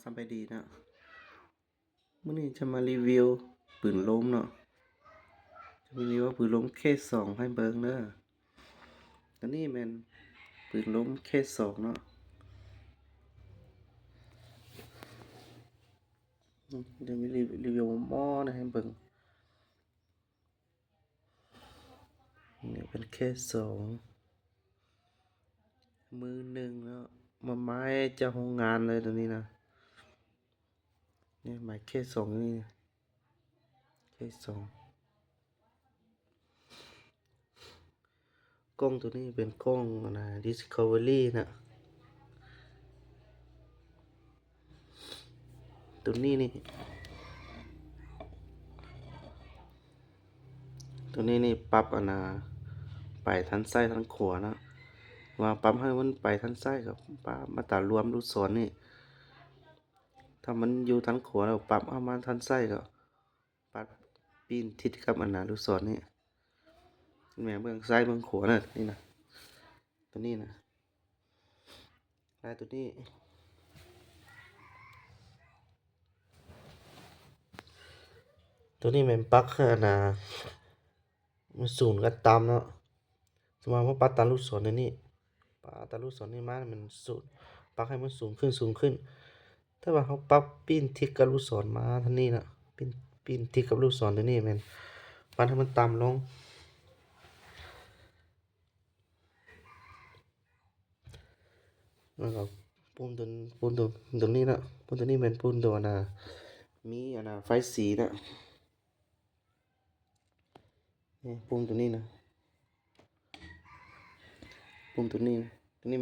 สบายดีนะมื้อนี้จะมารีวิวปืนลมเนาะจะมารีวิวปืนลมเคส2ให้เบิ่งเด้ออันนี้แม่นปืนลมเคส2เนาะเดี๋ยวมีรีวิวหม้อนะให้เบิ่งนี่เป็นเคส2มือหนึ่งแล้วมาไม้เจ้าโรงงานเลยตัวนี้นะนี่ไม้เคส2นี่เคส2กล้องตัวนี้เป็นกล้องนะ Discovery นะตัวนี้นี่ปรับไปทั้งซ้ายทั้งขวานะว่าปรับให้มันไปทั้งซ้ายกับปรับมาตรารวมลูกศรนี่ถ้ามันอยู่ทั้งขวาแล้วปรับเอามาทั้งซ้ายก็ปรับปีนทิศกับลูกศรนี่แม่เบื้องซ้ายเบื้องขวาน่ะนี่นะตัวนี้นะลายตัวนี้แม่นปลั๊กมันศูนย์กันตามเนาะสมมุติว่าปลั๊กตามลูกศรนี่ปลั๊กตามลูกศรนี่มามันศูนย์ปลั๊กให้มันสูงขึ้นถ้าว่าเขาปรับปีนทิศกับลูกศรมาทางนี้นะปีนทิศกับลูกศรตัวนี้แม่นปรับให้มันต่ำลงแล้วก็ปุ่มตัวนี้นะปุ่มตัวนี้เป็นปุ่มตัวมีไฟสีนะนี่ปุ่มตัวนี้นะปุ่มตัวนี้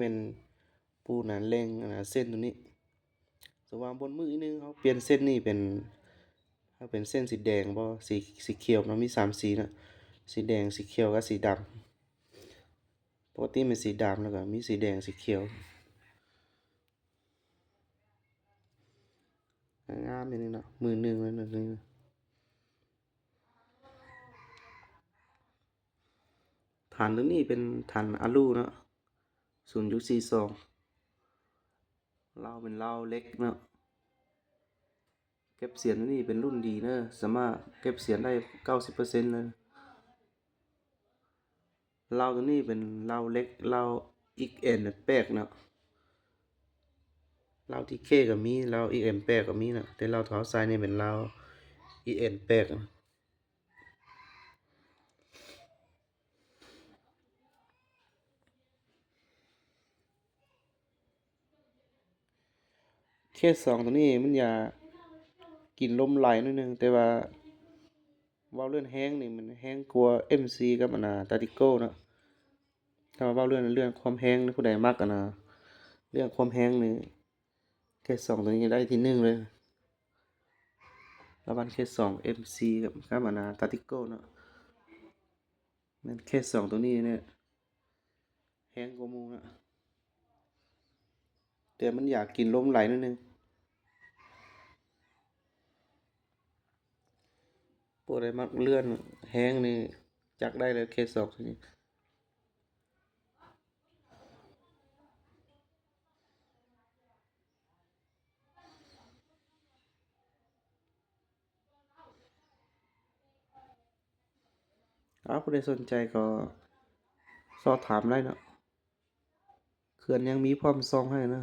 เป็นปุ่มเร่งเส้นตัวนี้สว่างบนมืออีกนึงเขาเปลี่ยนเส้นนี่เป็นถ้าเป็นเส้นสีแดงบ่สีเขียวมันมี3สีนะสีแดงสีเขียวกับสีดำปกติเป็นสีดำแล้วก็มีสีแดงสีเขียวงามอย่างนี้เนาะมือหนึ่งเลยนะนี่ฐานตัวนี้เป็นฐานอะลูเนาะ0.42เป็นเหล้าเล็กเนาะเก็บเสียงตัวนี้เป็นรุ่นดีเนอะสามารถเก็บเสียงได้ 90% เลยเหล้าตัวนี้เป็นเหล้าเล็กเหล้า XN แปลกเนาะเหล้าที่เคก็มีเหล้า XM แปลกก็มีนะแต่เหล้าเท้าทรายนี่เป็นเหล้า EN แปลกนะเคส2ตัวนี้มันอย่ากินลมไหลนิดนึงแต่ว่าเว้าเรื่องแห้งนี่มันแห้งกว่า MC กับTactical เนาะถ้าว่าเว้าเรื่องความแห้งนี่ผู้ใดมักเรื่องความแห้งนี่เคส2ตัวนี้ได้ที่1เลยระหว่างเคส2 MC กับTactical เนาะแม่นเคส2ตัวนี้เนี่ยแห้งกว่าหมู่นะแต่มันอยากกินลมไหลนิดนึงผู้ใดมักเลื่อนแห้งนี่จักได้เลยเคส2ตัวนี้ผู้ใดสนใจก็สอบถามได้เนาะเขื่อนยังมีพร้อมซ่อมให้นะ